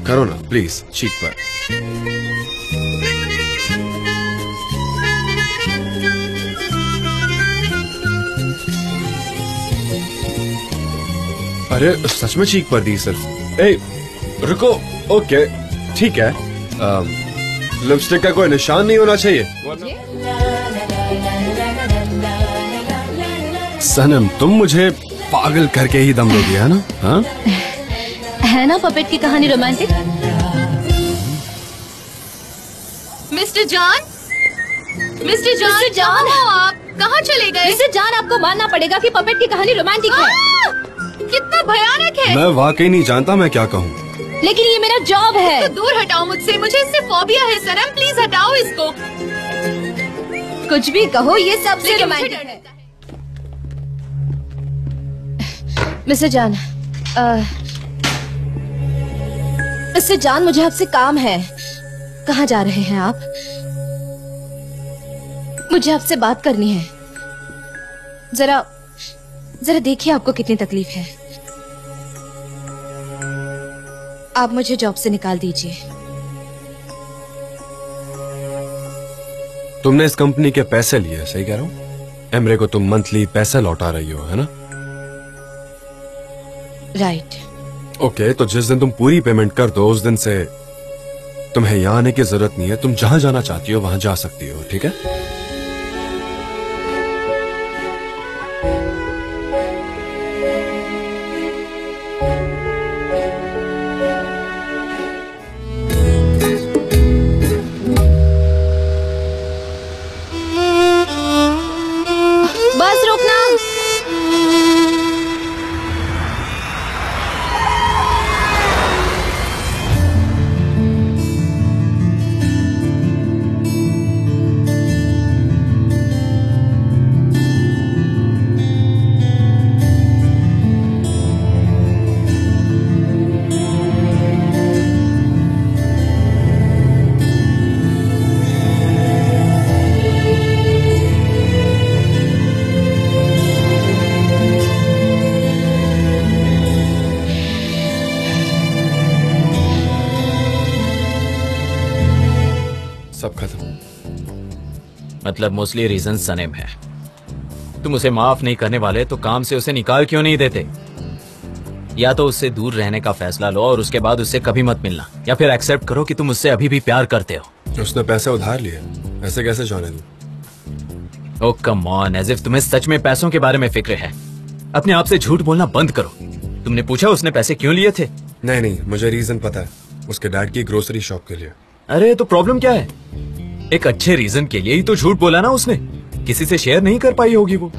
करो ना प्लीज चीक पर। अरे सच में चीक पर दी सिर्फ। ए रुको, ओके ठीक है। लिपस्टिक का कोई निशान नहीं होना चाहिए। सनम तुम मुझे पागल करके ही दम दे दिया ना? हाँ है ना पपेट की कहानी romantic? Mister John, mister John हो आप? कहाँ चले गए? मिस्टर जॉन आपको मानना पड़ेगा कि पपेट की कहानी रोमांटिक है। कितना भयानक है। मैं वाकई नहीं जानता मैं क्या कहूँ। लेकिन ये मेरा जॉब है। तो दूर हटाओ मुझसे, मुझे इससे फोबिया है। सनम प्लीज हटाओ इसको। कुछ भी कहो ये सबसे रोमांटिक है। मिस्टर जॉन, मिस्टर जॉन मुझे आपसे काम है। कहाँ जा रहे हैं आप? मुझे आपसे बात करनी है। जरा देखिए आपको कितनी तकलीफ है। आप मुझे जॉब से निकाल दीजिए। तुमने इस कंपनी के पैसे लिए, सही कह रहा हूँ? एमरे को तुम मंथली पैसे लौटा रही हो, है ना? राइट। ओके, तो जिस दिन तुम पूरी पेमेंट कर दो उस दिन से तुम्हें यहाँ आने की जरूरत नहीं है। तुम जहां जाना चाहती हो वहां जा सकती हो, ठीक है? बस रुकना। सब खत्म। मतलब मोस्टली रीजन सनेम है। तुम उसे माफ नहीं करने वाले तो काम से उसे निकाल क्यों नहीं देते? या तो उससे दूर रहने का फैसला लो और उसके बाद उससे कभी मत मिलना, या फिर एक्सेप्ट करो कि तुम उससे अभी भी प्यार करते हो। उसने पैसे उधार लिए, ऐसे कैसे जाने दूं? ओह कम ऑन, एज इफ तुम्हें सच में पैसों के बारे में फिक्र है। अपने आप से झूठ बोलना बंद करो। तुमने पूछा उसने पैसे क्यों लिए थे? नहीं, मुझे रीजन पता है। उसके डैड की ग्रोसरी शॉप के लिए। अरे तो प्रॉब्लम क्या है? एक अच्छे रीजन के लिए ही तो झूठ बोला ना उसने। किसी से शेयर नहीं कर पाई होगी वो।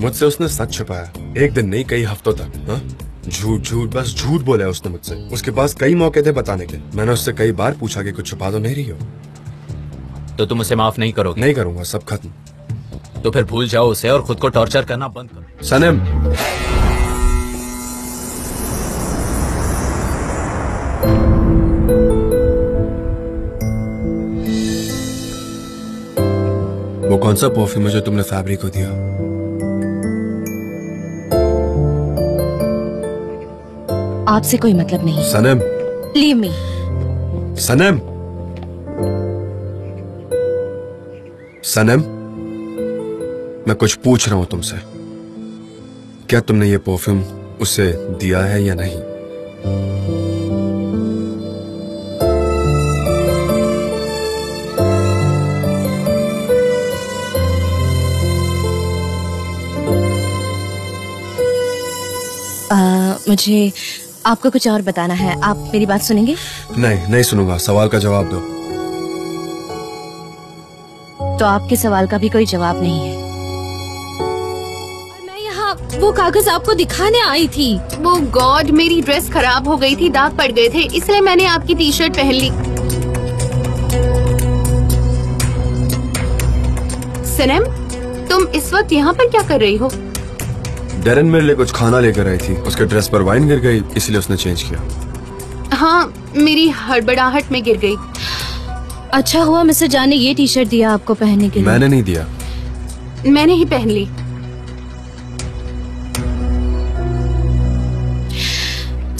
मुझसे उसने सच छुपाया, एक दिन नहीं कई हफ्तों तक। हाँ, झूठ बस झूठ बोला उसने मुझसे। उसके पास कई मौके थे बताने के। मैंने उससे कई बार पूछा कि कुछ छुपा तो नहीं रही हो। तो तुम उसे माफ नहीं करोगे? नहीं करूंगा, सब खत्म। तो फिर भूल जाओ उसे और खुद को टॉर्चर करना बंद करो। सनम, वो कौन सा परफ्यूम है जो तुमने फैब्रिक को दिया? आपसे कोई मतलब नहीं। सनम, लीव मी। सनम, सनम, मैं कुछ पूछ रहा हूं तुमसे। क्या तुमने ये परफ्यूम उसे दिया है या नहीं? मुझे आपको कुछ और बताना है। आप मेरी बात सुनेंगे? नहीं सुनूंगा। सवाल का जवाब दो। तो आपके सवाल का भी कोई जवाब नहीं है। मैं यहाँ वो कागज आपको दिखाने आई थी। वो गॉड, मेरी ड्रेस खराब हो गई थी, दाग पड़ गए थे, इसलिए मैंने आपकी टी शर्ट पहन ली। सनम, तुम इस वक्त यहाँ पर क्या कर रही हो? डेरन मेरे लिए कुछ खाना लेकर आई थी। उसके ड्रेस पर वाइन गिर गई, इसलिए उसने चेंज किया। हाँ, मेरी हड़बड़ाहट में गिर गई। अच्छा हुआ मिस्टर जान ने ये टी शर्ट दिया आपको पहनने के लिए। मैंने नहीं दिया। मैंने ही पहन ली।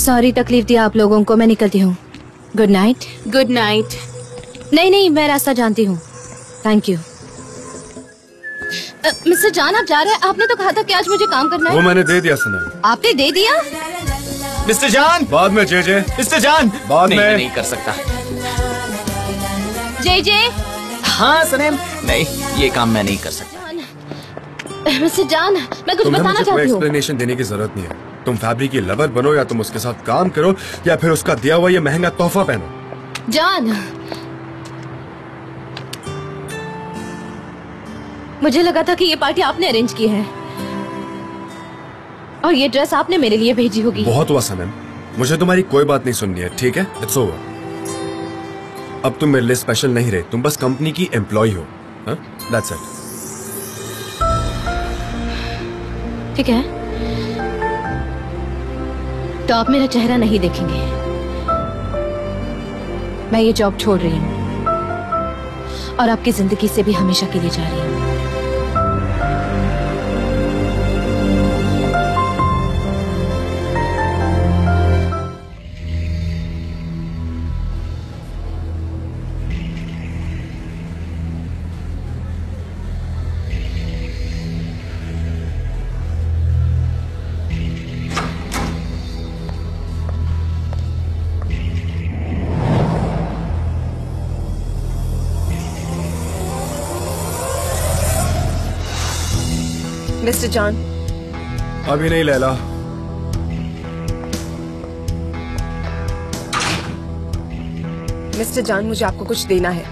सॉरी तकलीफ दिया आप लोगों को, मैं निकलती हूँ। Good night. Good night. नहीं, मैं रास्ता जानती हूँ। Thank you. मिस्टर जान, आप जा रहे हैं? आपने तो कहा था कि आज मुझे काम करना वो है। मैंने दे दिया सनम। आपने दे दिया? मिस्टर जान, बाद में जे मिस्टर जान, बाद नहीं, में। मैं नहीं कर सकता। जे हाँ सनेम, नहीं, ये काम मैं नहीं कर सकता। मिस्टर जान, मैं कुछ तुम्हें बताना मुझे कोई चाहती हूँ। एक्सप्लेनेशन देने की जरूरत नहीं है। तुम फैब्रिक की लवर बनो या तुम उसके साथ काम करो या फिर उसका दिया हुआ ये महंगा तोहफा पहनो। जान, मुझे लगा था कि ये पार्टी आपने अरेंज की है और ये ड्रेस आपने मेरे लिए भेजी होगी। बहुत हुआ सनम, मुझे तुम्हारी कोई बात नहीं सुननी है, ठीक है? It's over. अब तुम मेरे लिए स्पेशल नहीं रहे, तुम बस कंपनी की एम्प्लॉय हो। That's it. ठीक है, तो आप मेरा चेहरा नहीं देखेंगे। मैं ये जॉब छोड़ रही हूँ और आपकी जिंदगी से भी हमेशा के लिए जा रही हूँ। मिस्टर जॉन, अभी नहीं लैला। मिस्टर जॉन, मुझे आपको कुछ देना है।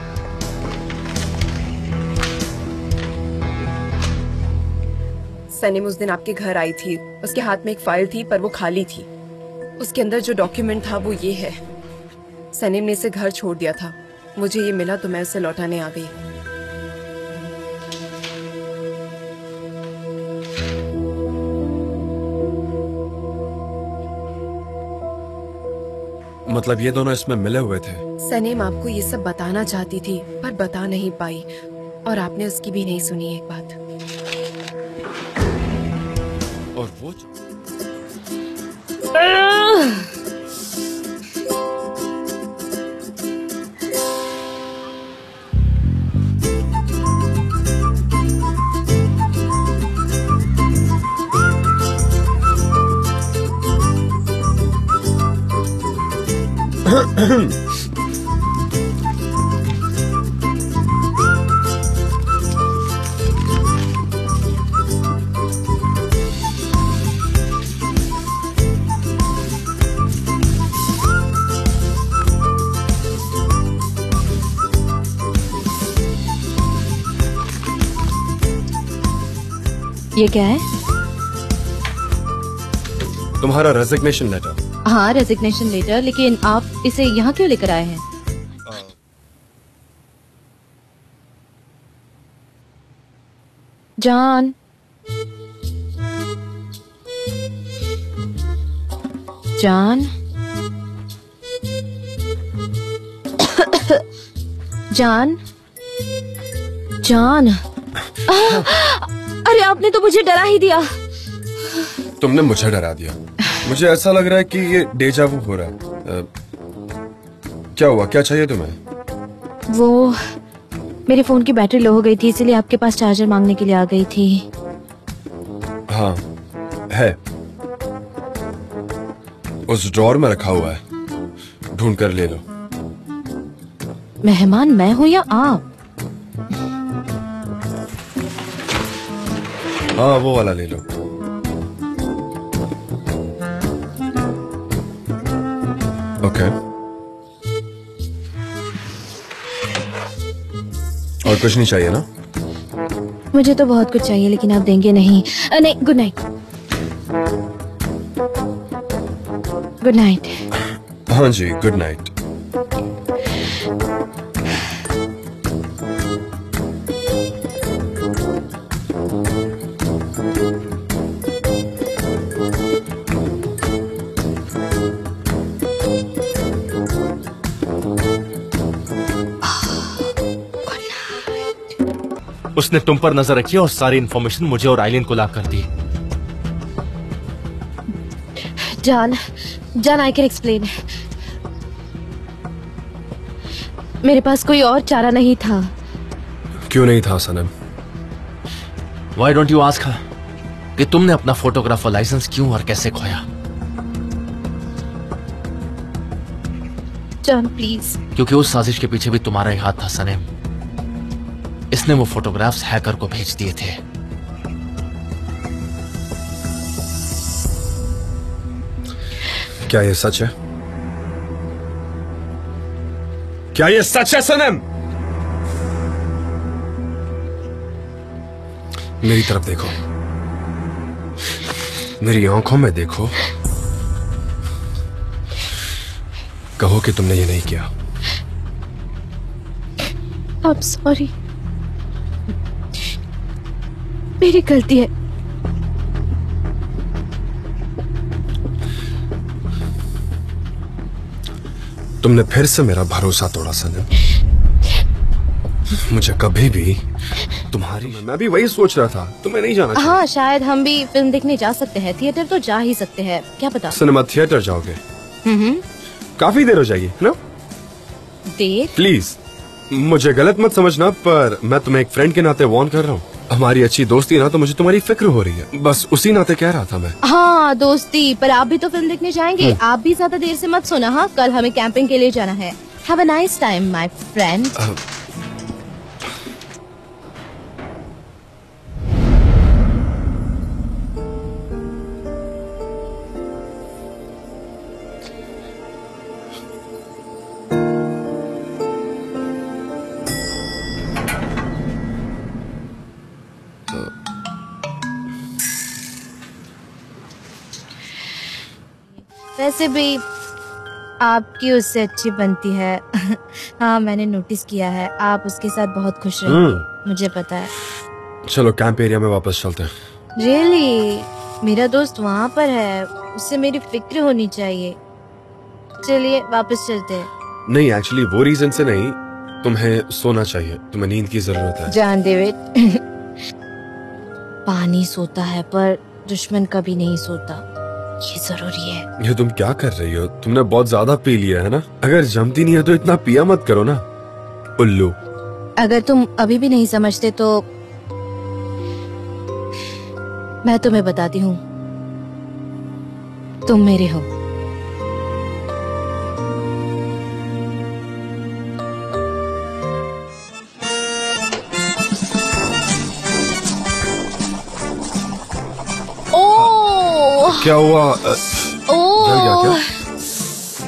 सनीम उस दिन आपके घर आई थी, उसके हाथ में एक फाइल थी पर वो खाली थी। उसके अंदर जो डॉक्यूमेंट था वो ये है। सनीम ने इसे घर छोड़ दिया था, मुझे ये मिला तो मैं उसे लौटाने आ गई। मतलब ये दोनों इसमें मिले हुए थे? सनीम आपको ये सब बताना चाहती थी पर बता नहीं पाई और आपने उसकी भी नहीं सुनी एक बात। और वो ये क्या है? तुम्हारा रेजिग्नेशन लेटर। हाँ, रेजिग्नेशन लेटर, लेकिन आप इसे यहाँ क्यों लेकर आए हैं? John, John, John, John. अरे आपने तो मुझे डरा ही दिया। तुमने मुझे डरा दिया। मुझे ऐसा लग रहा है कि ये डेजा वू हो रहा है। क्या हुआ, क्या चाहिए तुम्हें? वो मेरे फोन की बैटरी लो हो गई थी, इसलिए आपके पास चार्जर मांगने के लिए आ गई थी। हाँ है, उस ड्रॉर में रखा हुआ है, ढूंढ कर ले लो। मेहमान मैं हूँ या आप? हाँ वो वाला ले लो। ओके, और कुछ नहीं चाहिए ना? मुझे तो बहुत कुछ चाहिए लेकिन आप देंगे नहीं। नहीं, गुड नाइट। Good night. हाँ जी, गुड नाइट। उसने तुम पर नजर रखी और सारी इन्फॉर्मेशन मुझे और आइलिन को ला कर दी। जान, जान, आई कैन एक्सप्लेन। मेरे पास कोई और चारा नहीं था। क्यों नहीं था सनम? Why don't you ask her कि तुमने अपना फोटोग्राफर लाइसेंस क्यों और कैसे खोया? जान प्लीज। क्योंकि उस साजिश के पीछे भी तुम्हारा ही हाथ था सनम। इसने वो फोटोग्राफ्स हैकर को भेज दिए थे। क्या ये सच है? क्या ये सच है सनम? मेरी तरफ देखो, मेरी आंखों में देखो, कहो कि तुमने ये नहीं किया। I'm sorry, मेरी गलती है। तुमने फिर से मेरा भरोसा तोड़ा सनम। मुझे कभी भी तुम्हारी, मैं भी वही सोच रहा था, तुम्हें नहीं जाना चाहिए। हाँ, शायद हम भी फिल्म देखने जा सकते हैं। थिएटर तो जा ही सकते हैं, क्या पता। सिनेमा थिएटर जाओगे? काफी देर हो जाएगी ना? देर? प्लीज मुझे गलत मत समझना, पर मैं तुम्हें एक फ्रेंड के नाते वार्न कर रहा हूँ। हमारी अच्छी दोस्ती ना, तो मुझे तुम्हारी फिक्र हो रही है, बस उसी नाते कह रहा था मैं। हाँ दोस्ती, पर आप भी तो फिल्म देखने जाएंगे। आप भी ज्यादा देर से मत सोना। हाँ, कल हमें कैंपिंग के लिए जाना है। Have a nice time my friend. वैसे भी आपकी उससे अच्छी बनती है। हाँ, मैंने नोटिस किया है। आप उसके साथ बहुत खुश रहेंगे, मुझे पता है। चलो कैंप एरिया में वापस चलते हैं। रियली? मेरा दोस्त वहाँ पर है, उससे मेरी फिक्र होनी चाहिए। चलिए वापस चलते हैं। नहीं, एक्चुअली वो रीजन से नहीं, तुम्हें सोना चाहिए, तुम्हें नींद की जरूरत है। जान डेविड, पानी सोता है पर दुश्मन कभी नहीं सोता, ये जरूरी है। ये तुम क्या कर रही हो? तुमने बहुत ज्यादा पी लिया है ना? अगर जमती नहीं है तो इतना पिया मत करो ना, उल्लू। अगर तुम अभी भी नहीं समझते तो मैं तुम्हें बताती हूँ, तुम मेरे हो। क्या हुआ? डर गया क्या? ओह,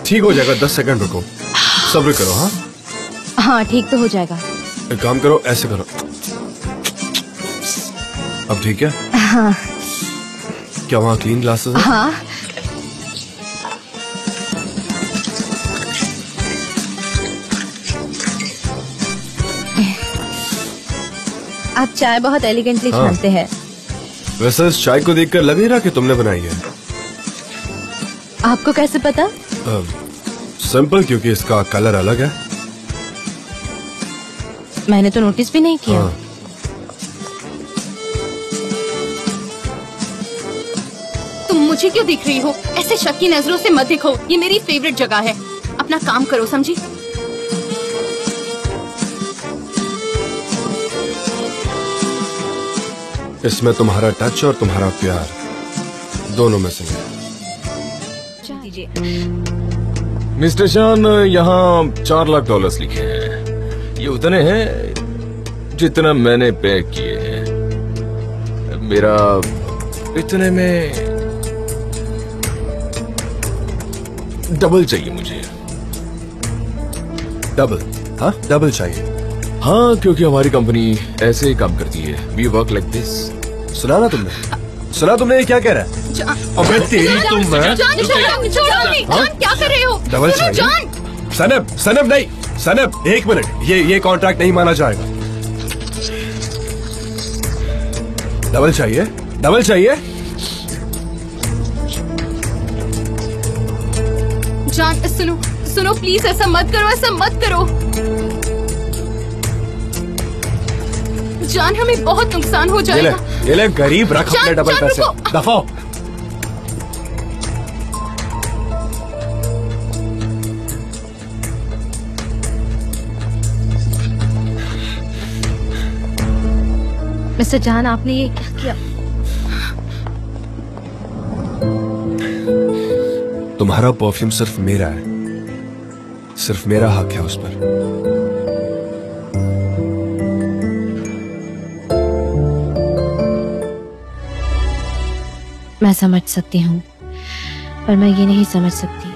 ठीक हो जाएगा, 10 सेकंड रुको, सब्र करो। हाँ हाँ ठीक तो हो जाएगा। एक काम करो, ऐसे करो। अब ठीक है? हाँ क्या वहाँ क्लीन ग्लासेस है? हाँ। आप चाय बहुत एलिगेंटली हाँ। छानते हैं। वैसे इस चाय को देखकर लग नहीं रहा कि तुमने बनाई है। आपको कैसे पता? सिंपल, क्योंकि इसका कलर अलग है। मैंने तो नोटिस भी नहीं किया। हाँ। तुम मुझे क्यों देख रही हो? ऐसे शक की नजरों से मत देखो, ये मेरी फेवरेट जगह है। अपना काम करो, समझी? इसमें तुम्हारा टच और तुम्हारा प्यार दोनों में से है। मिस्टर शान, यहाँ $4 लाख लिखे हैं। ये उतने हैं जितना मैंने पे किए हैं। मेरा इतने में डबल चाहिए मुझे। डबल? हाँ, डबल चाहिए। हाँ, क्योंकि हमारी कंपनी ऐसे ही काम करती है। We work like this. सुना ना तुमने? सुना तुमने ये क्या कह रहा है? अबे तेरी तुम मैं। जान, जान, क्या कर रहे हो? डबल चाहिए? जान, सनब, सनब नहीं, सनब 1 मिनट, ये कॉन्ट्रैक्ट नहीं माना जाएगा। डबल चाहिए, डबल चाहिए। जान, सुनो सुनो, प्लीज ऐसा मत करो, ऐसा मत करो। जान, हमें बहुत नुकसान हो जाएगा। ये ले गरीब, रख अपने जान, डबल जान, पैसे। रुको। दफाओ। मिस्टर जान, आपने ये क्या किया? तुम्हारा परफ्यूम सिर्फ मेरा है, सिर्फ मेरा हक है उस पर। मैं समझ सकती हूँ, पर मैं ये नहीं समझ सकती।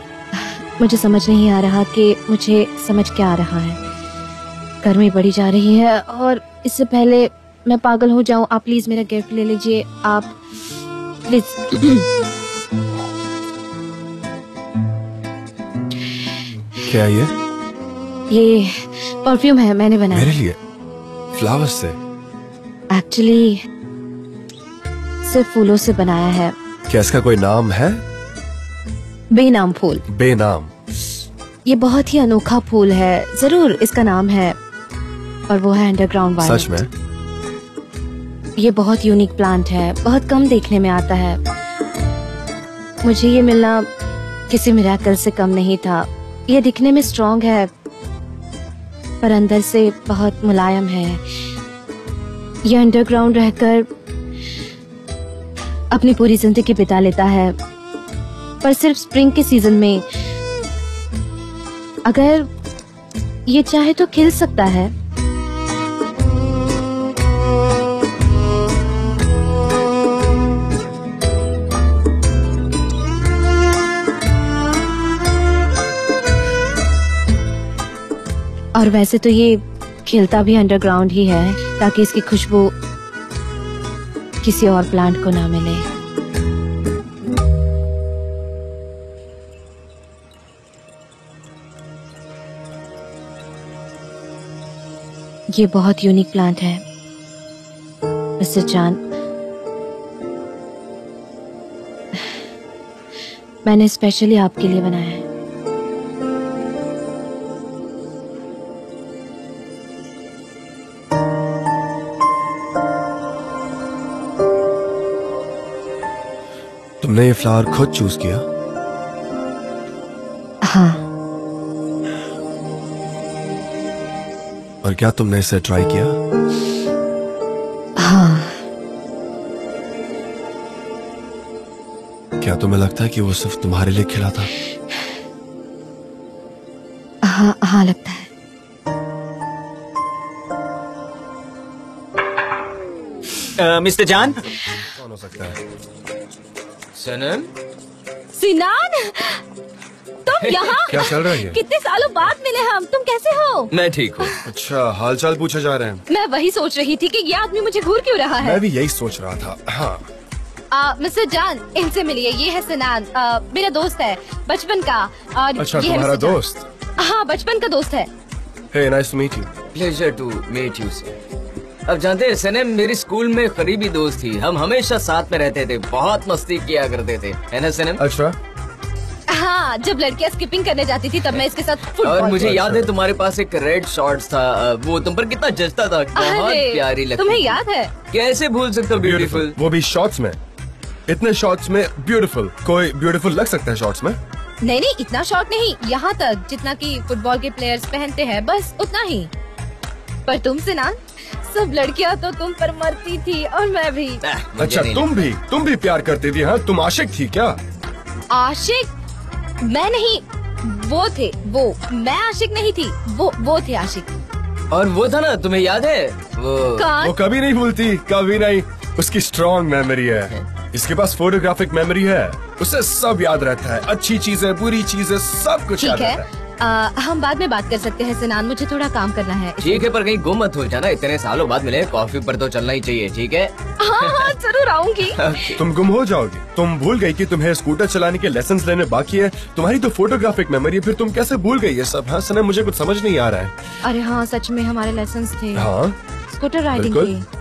मुझे समझ नहीं आ रहा कि मुझे समझ क्या आ रहा है। गर्मी बढ़ी जा रही है और इससे पहले मैं पागल हो जाऊं, आप प्लीज मेरा गिफ्ट ले लीजिए, आप प्लीज। क्या ये परफ्यूम है, मैंने बनाया। मेरे लिए? फ्लावर्स से? एक्चुअली सिर्फ फूलों से बनाया है। क्या इसका कोई नाम है? बेनाम फूल। बेनाम? ये बहुत ही अनोखा फूल है, जरूर इसका नाम है, और वो है अंडरग्राउंड वायलेट। सच में? ये बहुत यूनिक प्लांट है, बहुत कम देखने में आता है। मुझे ये मिलना किसी मिरेकल से कम नहीं था। ये दिखने में स्ट्रॉन्ग है, पर अंदर से बहुत मुलायम है। ये अंडरग्राउंड रहकर अपनी पूरी जिंदगी बिता लेता है, पर सिर्फ स्प्रिंग के सीजन में। अगर ये चाहे तो खिल सकता है। और वैसे तो ये खिलता भी अंडरग्राउंड ही है, ताकि इसकी खुशबू किसी और प्लांट को ना मिले। ये बहुत यूनिक प्लांट है मिस्टर जान। मैंने स्पेशली आपके लिए बनाया है। तुमने ये फ्लावर खुद चूज किया? हाँ। और क्या तुमने इसे ट्राई किया? हाँ। क्या तुम्हें लगता है कि वो सिर्फ तुम्हारे लिए खिला था? हाँ, हाँ लगता है। मिस्टर जान। कौन हो सकता है? सनम, सिनान, तुम यहाँ? क्या चल रहा है? कितने सालों बाद मिले हम, तुम कैसे हो? मैं ठीक हूँ। अच्छा, हालचाल पूछे जा रहे हैं। मैं वही सोच रही थी कि ये आदमी मुझे घूर क्यों रहा है। मैं भी यही सोच रहा था। हाँ। मिस्टर जान, इनसे मिलिए। ये है सिनान, मेरा दोस्त है बचपन का। और अच्छा, ये है तुम्हारा मिस्टर जान। दोस्त? हाँ, बचपन का दोस्त है। Hey, nice to meet you. Pleasure to meet you sir. अब जानते हैं सनम मेरी स्कूल में करीबी दोस्त थी। हम हमेशा साथ में रहते थे, बहुत मस्ती किया करते थे, है ना सनम? अच्छा। हाँ, जब लड़कियाँ स्किपिंग करने जाती थी तब मैं इसके साथ और फुटबॉल। मुझे याद है तुम्हारे पास एक रेड शॉर्ट्स था, वो तुम पर कितना जचता था, बहुत अरे, प्यारी लगती तुम्हें थी। याद है? कैसे भूल सकते हो? ब्यूटीफुल। वो भी शॉर्ट्स में। इतने शॉर्ट्स में ब्यूटीफुल? कोई ब्यूटीफुल लग सकता है शॉर्ट्स में? नहीं नहीं, इतना शॉर्ट नहीं, यहाँ तक जितना कि फुटबॉल के प्लेयर्स पहनते हैं, बस उतना ही। पर तुम सिनान, सब लड़कियाँ तो तुम पर मरती थी, और मैं भी। अच्छा, तुम भी प्यार करती थी? हाँ, तुम आशिक थी क्या? आशिक? मैं नहीं, वो थे वो। मैं आशिक नहीं थी, वो थे आशिक। और वो था ना, तुम्हें याद है वो? वो कभी नहीं भूलती, कभी नहीं। उसकी स्ट्रॉन्ग मेमोरी है। इसके पास फोटोग्राफिक मेमोरी है, उसे सब याद रहता है, अच्छी चीजें, बुरी चीजें, सब कुछ याद ठीक है, रहता है। हम बाद में बात कर सकते हैं सिनान, मुझे थोड़ा काम करना है। ठीक है, पर कहीं गुम मत हो जाना, इतने सालों बाद मिले, कॉफी पर तो चलना ही चाहिए, ठीक है? हाँ हाँ, जरूर आऊंगी। तुम गुम हो जाओगी। तुम भूल गई कि तुम्हें स्कूटर चलाने के लेसन्स लेने बाकी है। तुम्हारी तो फोटोग्राफिक मेमोरी है, फिर तुम कैसे भूल गई ये सब? हाँ सनम, मुझे कुछ समझ नहीं आ रहा है। अरे हाँ, सच में हमारे लेसन्स थे। हाँ, स्कूटर राइडिंग बिल्कुल। की।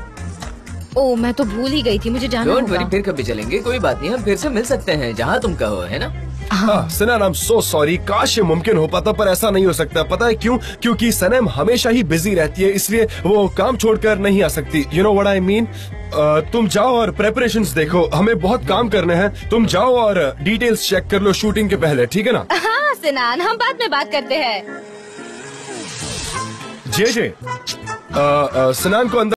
ओ, मैं तो भूल ही गई थी, मुझे जाना डोंट वरी, होगा। फिर कभी चलेंगे, कोई बात नहीं, हम फिर से मिल सकते हैं जहाँ तुम कहो, है ना? हाँ सनम, आई एम सो सॉरी। काश ये मुमकिन हो पाता, पर ऐसा नहीं हो सकता। पता है क्यों? क्योंकि सनम हमेशा ही बिजी रहती है, इसलिए वो काम छोड़कर नहीं आ सकती। You know what I mean? तुम जाओ और प्रेपरेशंस देखो, हमें बहुत काम करने हैं। तुम जाओ और डिटेल्स चेक कर लो शूटिंग के पहले, ठीक है ना? हाँ सिनान, हम बाद में बात करते हैं। जे सनम को अंदर